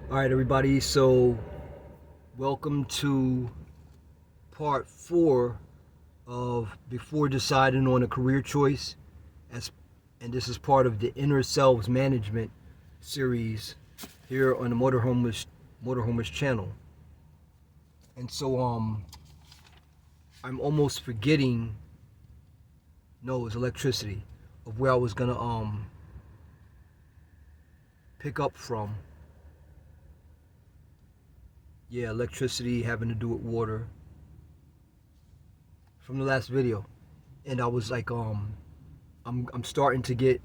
All right, everybody. So, welcome to part 4 of Before Deciding on a Career Choice. And this is part of the Inner Selves Management Series here on the Motorhomers channel. And so, I'm almost forgetting. No, it's electricity of where I was gonna pick up from. Yeah, electricity having to do with water from the last video. And I was like, I'm starting to get,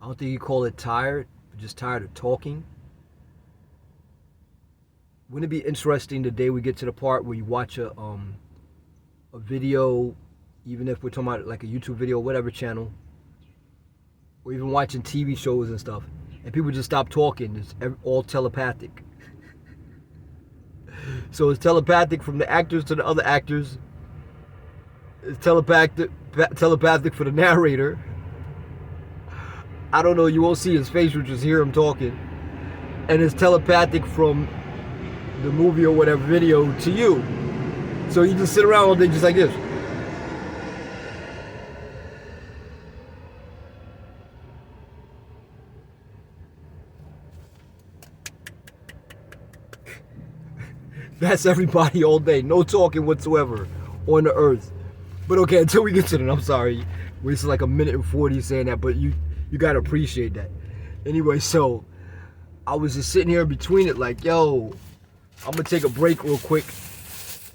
I don't think you call it tired, but just tired of talking. Wouldn't it be interesting the day we get to the part where you watch a video, even if we're talking about like a YouTube video, whatever channel, or even watching TV shows and stuff, and people just stop talking. It's all telepathic. So it's telepathic from the actors to the other actors. It's telepathic for the narrator. I don't know, you won't see his face, you just hear him talking. And it's telepathic from the movie or whatever video to you. So you just sit around all day just like this. That's everybody all day. No talking whatsoever on the earth. But okay, until we get to that, I'm sorry. Wasted like a minute and 40 saying that, but you gotta appreciate that. Anyway, so I was just sitting here in between it like, yo, I'm gonna take a break real quick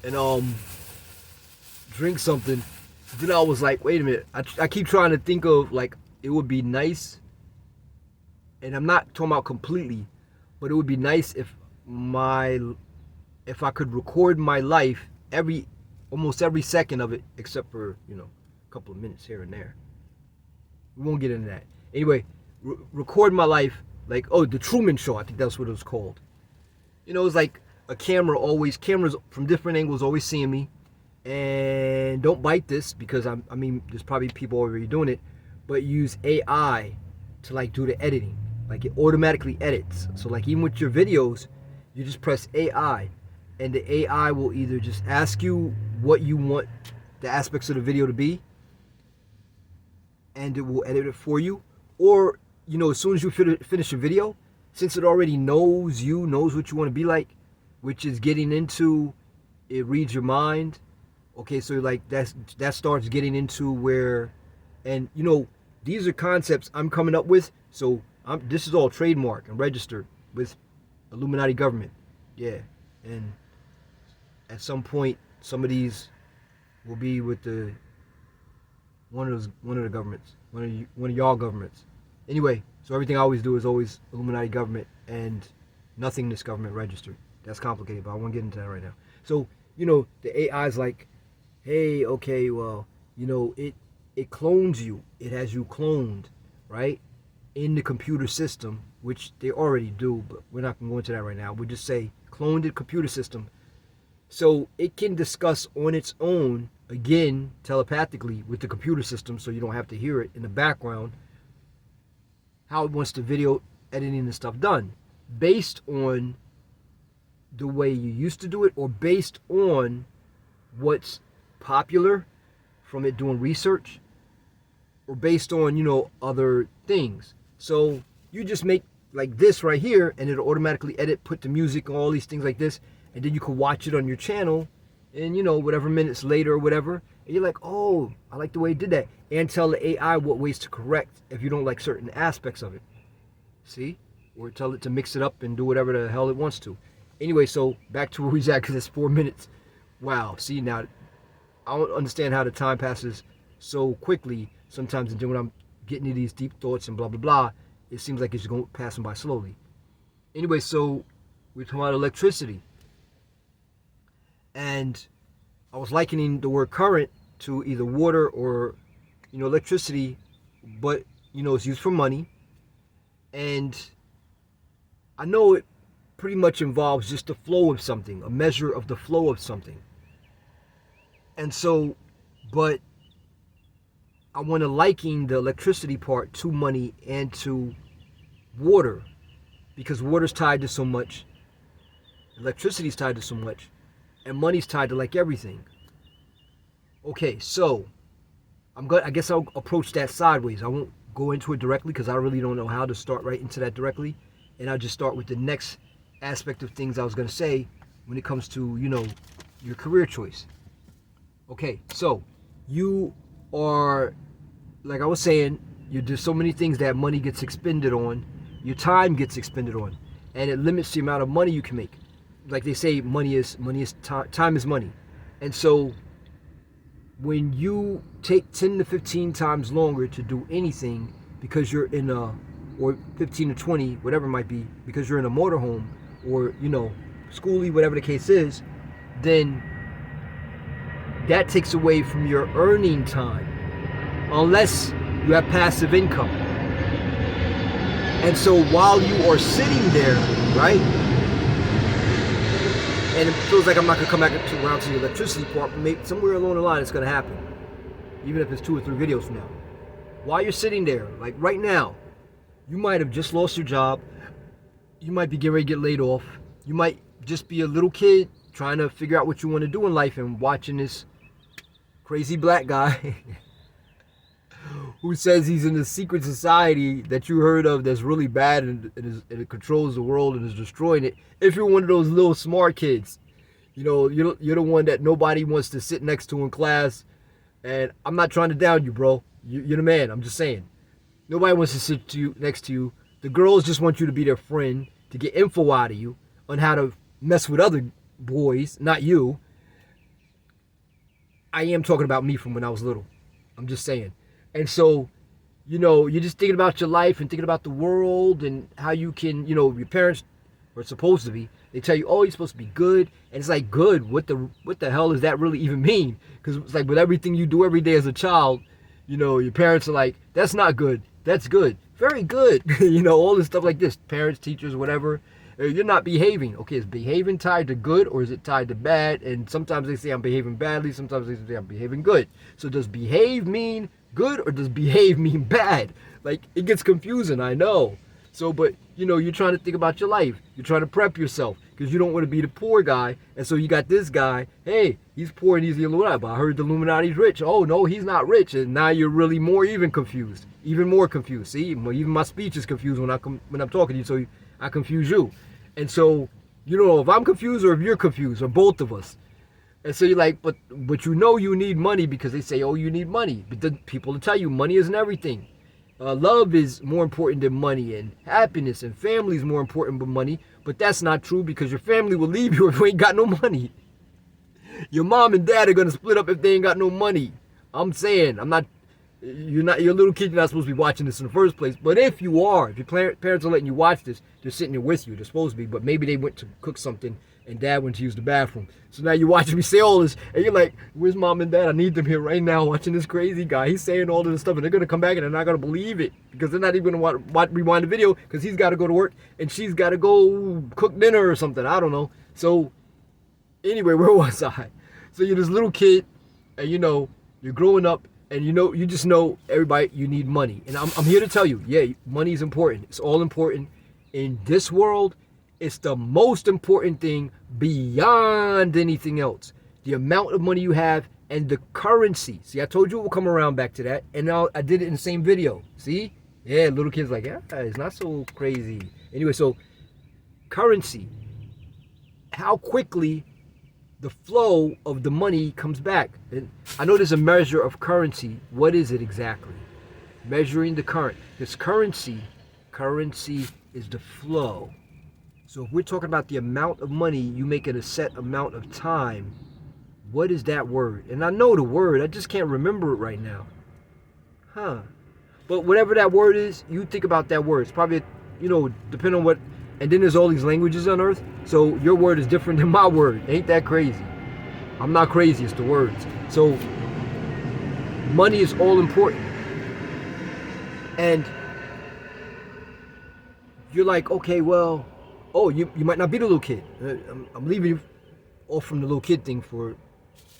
and drink something. Then I was like, wait a minute. I keep trying to think of like it would be nice, and I'm not talking about completely, but it would be nice if I could record my life almost every second of it, except for a couple of minutes here and there. We won't get into that. Anyway, record my life like, the Truman Show. I think that's what it was called. It's like a cameras from different angles always seeing me. And don't bite this because I mean there's probably people already doing it, but use AI to like do the editing. Like it automatically edits. So like even with your videos, you just press AI, and the AI will either just ask you what you want the aspects of the video to be, and it will edit it for you. Or as soon as you finish a video, since it already knows what you want to be like, which is getting into, it reads your mind. Okay, so like that starts getting into where, and these are concepts I'm coming up with. So this is all trademarked and registered with Illuminati government. Yeah, and at some point, some of these will be with one of the governments, one of y'all governments. Anyway, so everything I always do is always Illuminati government and nothingness government registered. That's complicated, but I won't get into that right now. So the AI is like, hey, okay, well, it clones you. It has you cloned, right? In the computer system, which they already do, but we're not going to go into that right now. We'll just say cloned the computer system. So it can discuss on its own, again, telepathically with the computer system, so you don't have to hear it in the background, how it wants the video editing and stuff done, based on the way you used to do it, or based on what's popular from it doing research, or based on other things. So you just make like this right here, and it'll automatically edit, put the music and all these things like this, and then you can watch it on your channel, and whatever minutes later or whatever, and you're like, oh, I like the way it did that, and tell the AI what ways to correct if you don't like certain aspects of it. See? Or tell it to mix it up and do whatever the hell it wants to. Anyway, so back to where we're at, because it's 4 minutes. Wow. See, now I don't understand how the time passes so quickly sometimes, and then when I'm getting into these deep thoughts and blah blah blah, it seems like it's going passing by slowly. Anyway, so we're talking about electricity, and I was likening the word current to either water or electricity, but it's used for money, and I know it pretty much involves just the flow of something, a measure of the flow of something. And so, but I want to liken the electricity part to money and to water, because water's tied to so much, electricity's tied to so much, and money's tied to like everything. Okay, so I guess I'll approach that sideways. I won't go into it directly because I really don't know how to start right into that directly, and I'll just start with the next aspect of things I was going to say when it comes to, your career choice. Okay, so you are, like I was saying, there's so many things that money gets expended on, your time gets expended on, and it limits the amount of money you can make. Like they say, time is money. And so when you take 10 to 15 times longer to do anything because you're in or 15 to 20, whatever it might be, because you're in a motorhome or, schoolie, whatever the case is, then that takes away from your earning time, unless you have passive income. And so while you are sitting there, right, and it feels like I'm not going to come back around to the electricity part, but maybe somewhere along the line it's going to happen, even if it's 2 or 3 videos from now. While you're sitting there, like right now, you might have just lost your job, you might be getting ready to get laid off, you might just be a little kid trying to figure out what you want to do in life and watching this crazy black guy who says he's in a secret society that you heard of that's really bad and it controls the world and is destroying it. If you're one of those little smart kids, you're the one that nobody wants to sit next to in class. And I'm not trying to down you, bro. You're the man. I'm just saying. Nobody wants to sit next to you. The girls just want you to be their friend, to get info out of you on how to mess with other boys, not you. I am talking about me from when I was little. I'm just saying. And so, you're just thinking about your life and thinking about the world and how you can, your parents are supposed to be. They tell you, oh, you're supposed to be good. And it's like, good? What the hell does that really even mean? Because it's like with everything you do every day as a child, your parents are like, that's not good. That's good. Very good. All this stuff like this. Parents, teachers, whatever. You're not behaving. Okay, is behaving tied to good or is it tied to bad? And sometimes they say I'm behaving badly. Sometimes they say I'm behaving good. So does behave mean good or does behave mean bad? Like, it gets confusing, I know. So, but, you're trying to think about your life. You're trying to prep yourself because you don't want to be the poor guy. And so you got this guy, hey, he's poor and he's the Illuminati, but I heard the Illuminati's rich. Oh, no, he's not rich. And now you're really even confused. Even more confused. See, even my speech is confused when I'm talking to you, so I confuse you. And so, if I'm confused or if you're confused, or both of us. And so you're like, but you need money because they say, oh, you need money. But the people will tell you money isn't everything. Love is more important than money, and happiness and family is more important than money. But that's not true because your family will leave you if you ain't got no money. Your mom and dad are going to split up if they ain't got no money. I'm saying, you're a little kid, you're not supposed to be watching this in the first place. But if you are, if your parents are letting you watch this, they're sitting there with you. They're supposed to be, but maybe they went to cook something and dad went to use the bathroom. So now you're watching me say all this, and you're like, where's mom and dad? I need them here right now watching this crazy guy. He's saying all of this stuff, and they're going to come back and they're not going to believe it because they're not even going to rewind the video because he's got to go to work and she's got to go cook dinner or something. I don't know. So anyway, where was I? So you're this little kid, and you're growing up, and you just know everybody, you need money. And I'm here to tell you, yeah, money is important. It's all important. In this world, it's the most important thing beyond anything else. The amount of money you have and the currency. See, I told you we'll come around back to that. And now I did it in the same video. See? Yeah, little kids like, yeah, it's not so crazy. Anyway, so currency. How quickly the flow of the money comes back. And I know there's a measure of currency. What is it exactly? Measuring the current. This currency is the flow. So if we're talking about the amount of money you make in a set amount of time, what is that word? And I know the word, I just can't remember it right now. But whatever that word is, you think about that word. It's probably, depending on what, and then there's all these languages on earth. So your word is different than my word. Ain't that crazy? I'm not crazy, it's the words. So money is all important. And you're like, okay, well, you might not be the little kid. I'm leaving you off from the little kid thing for,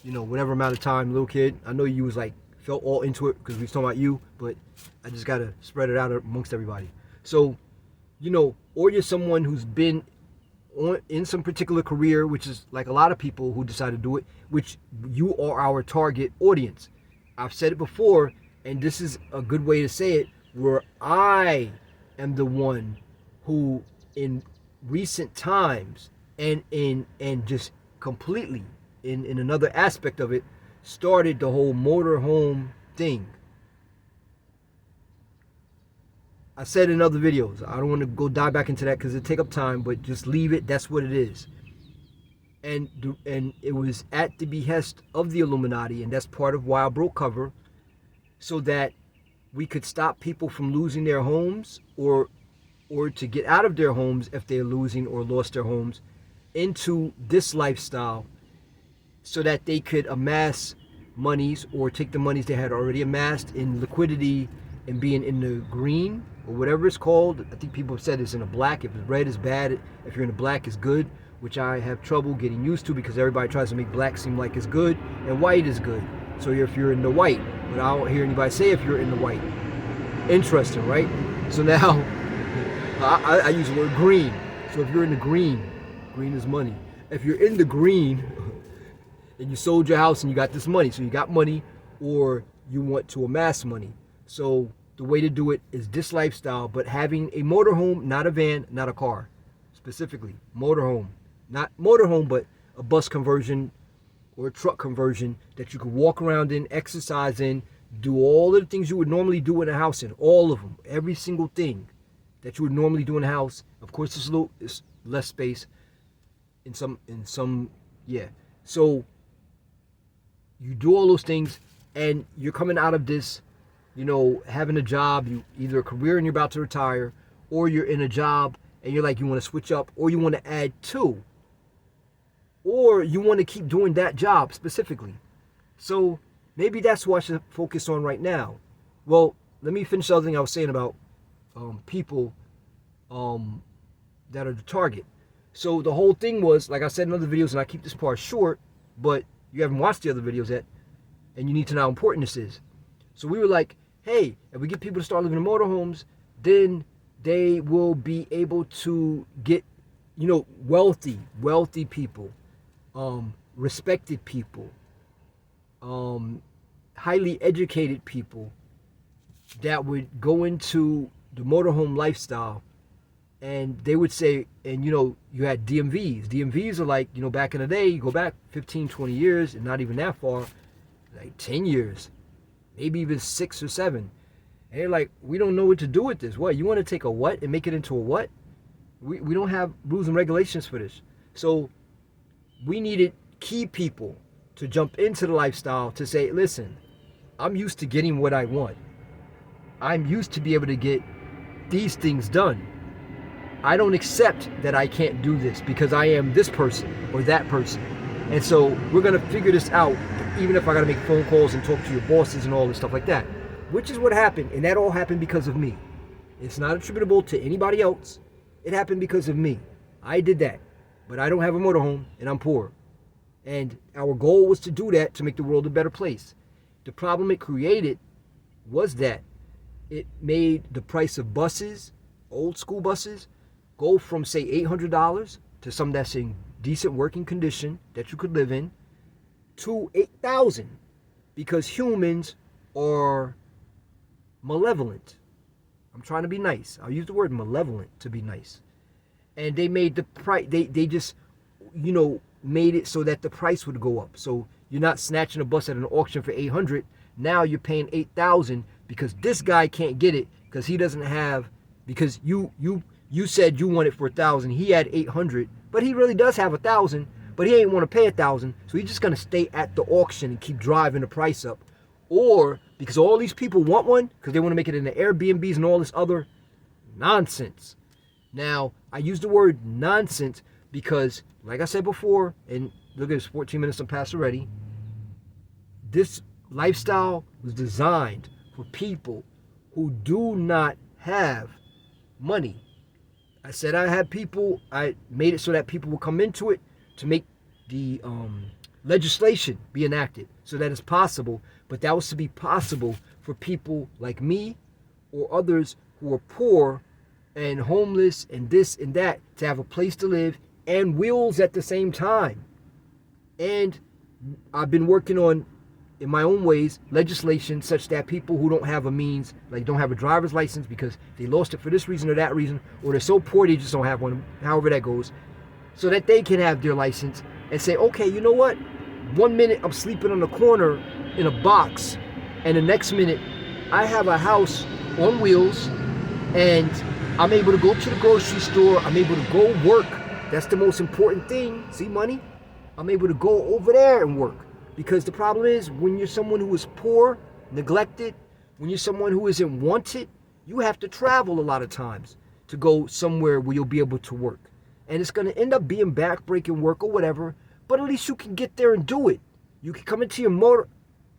whatever amount of time, little kid. I know you was like, felt all into it because we was talking about you, but I just got to spread it out amongst everybody. So, or you're someone who's been in some particular career, which is like a lot of people who decide to do it, which you are our target audience. I've said it before, and this is a good way to say it, where I am the one who in recent times and just completely in another aspect of it started the whole motorhome thing. I said in other videos, I don't want to go dive back into that because it take up time, but just leave it. That's what it is. And it was at the behest of the Illuminati, and that's part of why I broke cover, so that we could stop people from losing their homes, or to get out of their homes if they're losing or lost their homes, into this lifestyle, so that they could amass monies or take the monies they had already amassed in liquidity and being in the green or whatever it's called. I think people have said it's in the black. If it's red, it's bad. If you're in the black, it's good, which I have trouble getting used to because everybody tries to make black seem like it's good and white is good. So if you're in the white, but I don't hear anybody say if you're in the white. Interesting, right? So now I use the word green. So if you're in the green, green is money. If you're in the green and you sold your house and you got this money, so you got money or you want to amass money. So the way to do it is this lifestyle, but having a motorhome, not a van, not a car. Specifically, motorhome. Not motorhome, but a bus conversion or a truck conversion that you could walk around in, exercise in, do all of the things you would normally do in a house in. All of them. Every single thing that you would normally do in a house. Of course, it's less space in some, yeah. So you do all those things and you're coming out of this, having a job, you either a career and you're about to retire, or you're in a job and you're like, you want to switch up, or you want to add to, or you want to keep doing that job specifically. So maybe that's what I should focus on right now. Well, let me finish the other thing I was saying about people that are the target. So the whole thing was, like I said in other videos, and I keep this part short, but you haven't watched the other videos yet, and you need to know how important this is. So we were like, hey, if we get people to start living in motorhomes, then they will be able to get, wealthy people, respected people, highly educated people that would go into the motorhome lifestyle. And they would say, and you had DMVs. DMVs are like, back in the day, you go back 15, 20 years, and not even that far, like 10 years, maybe even 6 or 7. And they're like, we don't know what to do with this. What, you want to take a what and make it into a what? We don't have rules and regulations for this. So we needed key people to jump into the lifestyle to say, listen, I'm used to getting what I want. I'm used to be able to get these things done. I don't accept that I can't do this because I am this person or that person. And so we're going to figure this out, even if I got to make phone calls and talk to your bosses and all this stuff like that, which is what happened. And that all happened because of me. It's not attributable to anybody else. It happened because of me. I did that, but I don't have a motorhome and I'm poor. And our goal was to do that to make the world a better place. The problem it created was that it made the price of buses, old school buses, go from say $800 to some that's in decent working condition that you could live in to $8,000 because humans are malevolent. I'm trying to be nice. I'll use the word malevolent to be nice. And they made the price, they just, made it so that the price would go up. So you're not snatching a bus at an auction for $800. Now you're paying $8,000 because this guy can't get it because he doesn't have, because you said you want it for $1,000. He had $800, but he really does have $1,000, but he ain't want to pay $1,000. So he's just going to stay at the auction and keep driving the price up. Or because all these people want one because they want to make it in the Airbnbs and all this other nonsense. Now, I use the word nonsense because, like I said before, and look at this, 14 minutes have passed already. This lifestyle was designed for people who do not have money. I said I made it so that people will come into it to make the legislation be enacted so that it's possible, but that was to be possible for people like me or others who are poor and homeless and this and that to have a place to live and wheels at the same time. And I've been working on, in my own ways, legislation such that people who don't have a means, like don't have a driver's license because they lost it for this reason or that reason, or they're so poor they just don't have one, however that goes, so that they can have their license and say, okay, you know what? 1 minute I'm sleeping on the corner in a box, and the next minute I have a house on wheels, and I'm able to go to the grocery store, I'm able to go work. That's the most important thing. See, money? I'm able to go over there and work. Because the problem is, when you're someone who is poor, neglected, when you're someone who isn't wanted, you have to travel a lot of times to go somewhere where you'll be able to work. And it's going to end up being backbreaking work or whatever, but at least you can get there and do it. You can come into your motor.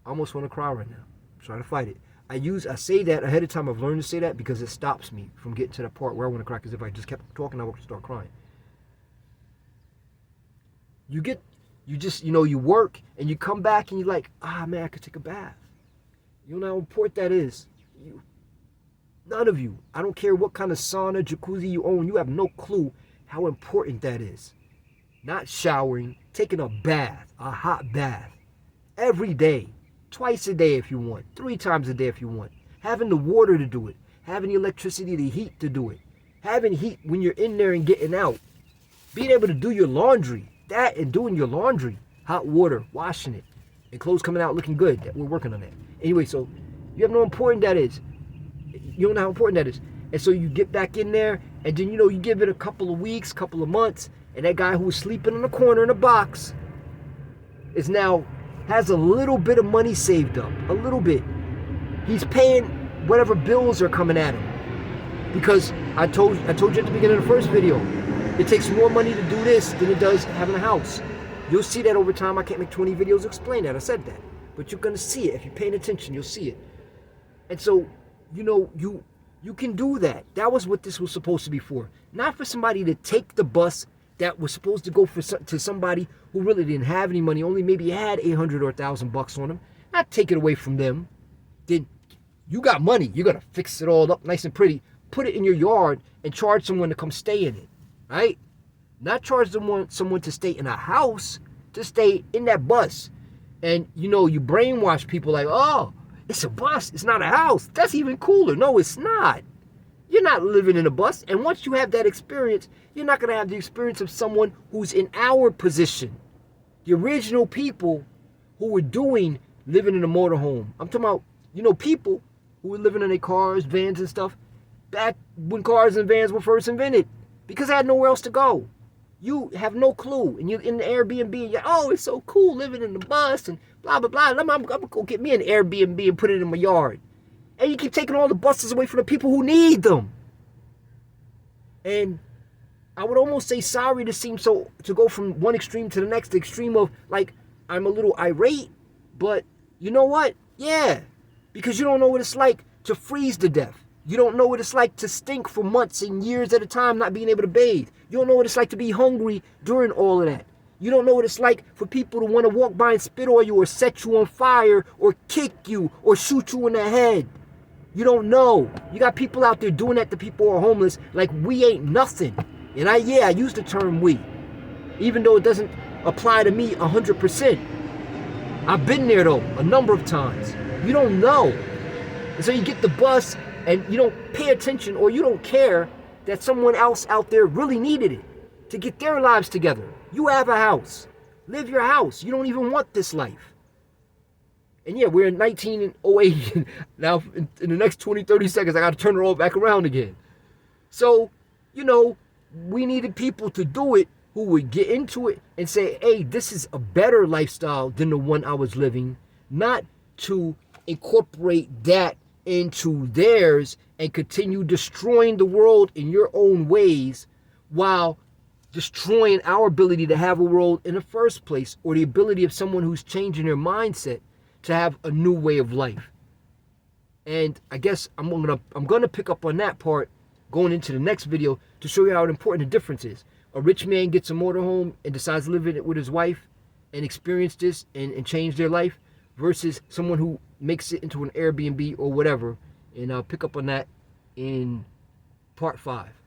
I almost want to cry right now. I'm trying to fight it. I say that ahead of time. I've learned to say that because it stops me from getting to the part where I want to cry, because if I just kept talking, I would start crying. You work and you come back and you're like, man, I could take a bath. You know how important that is. None of you, I don't care what kind of sauna, jacuzzi you own, you have no clue how important that is. Not showering, taking a bath, a hot bath, every day, twice a day if you want, 3 times a day if you want. Having the water to do it, having the electricity, the heat to do it, having heat when you're in there and getting out, being able to do your laundry. That and doing your laundry, hot water, washing it, and clothes coming out looking good. We're working on that. Anyway, so you have no important that is. You don't know how important that is. And so you get back in there, and then you give it a couple of weeks, couple of months, and that guy who was sleeping in the corner in a box has a little bit of money saved up, a little bit. He's paying whatever bills are coming at him. Because I told you at the beginning of the first video, it takes more money to do this than it does having a house. You'll see that over time. I can't make 20 videos to explain that. I said that. But you're going to see it. If you're paying attention, you'll see it. And so, you can do that. That was what this was supposed to be for. Not for somebody to take the bus that was supposed to go to somebody who really didn't have any money, only maybe had $800 or $1,000 on them. Not take it away from them. Then you got money. You're going to fix it all up nice and pretty. Put it in your yard and charge someone to come stay in it. Right? Not charge someone to stay in a house, to stay in that bus. And, you brainwash people like, oh, it's a bus. It's not a house. That's even cooler. No, it's not. You're not living in a bus. And once you have that experience, you're not going to have the experience of someone who's in our position. The original people who were living in a motorhome. I'm talking about, people who were living in their cars, vans and stuff, back when cars and vans were first invented. Because I had nowhere else to go. You have no clue. And you're in the Airbnb. And you're, oh, it's so cool living in the bus and blah, blah, blah. I'm going to go get me an Airbnb and put it in my yard. And you keep taking all the buses away from the people who need them. And I would almost say sorry to go from one extreme to the next, the extreme of like, I'm a little irate. But you know what? Yeah. Because you don't know what it's like to freeze to death. You don't know what it's like to stink for months and years at a time not being able to bathe. You don't know what it's like to be hungry during all of that. You don't know what it's like for people to want to walk by and spit on you or set you on fire or kick you or shoot you in the head. You don't know. You got people out there doing that to people who are homeless like we ain't nothing. And I use the term we, even though it doesn't apply to me 100%. I've been there though a number of times. You don't know. And so you get the bus and you don't pay attention or you don't care that someone else out there really needed it to get their lives together. You have a house. Live your house. You don't even want this life. And we're in 1908. Now, in the next 20, 30 seconds, I got to turn it all back around again. So, we needed people to do it who would get into it and say, hey, this is a better lifestyle than the one I was living. Not to incorporate that into theirs and continue destroying the world in your own ways while destroying our ability to have a world in the first place, or the ability of someone who's changing their mindset to have a new way of life. And I guess I'm gonna pick up on that part going into the next video to show you how important the difference is. A rich man gets a motorhome and decides to live in it with his wife and experience this and change their life, versus someone who makes it into an Airbnb or whatever. And I'll pick up on that in Part 5.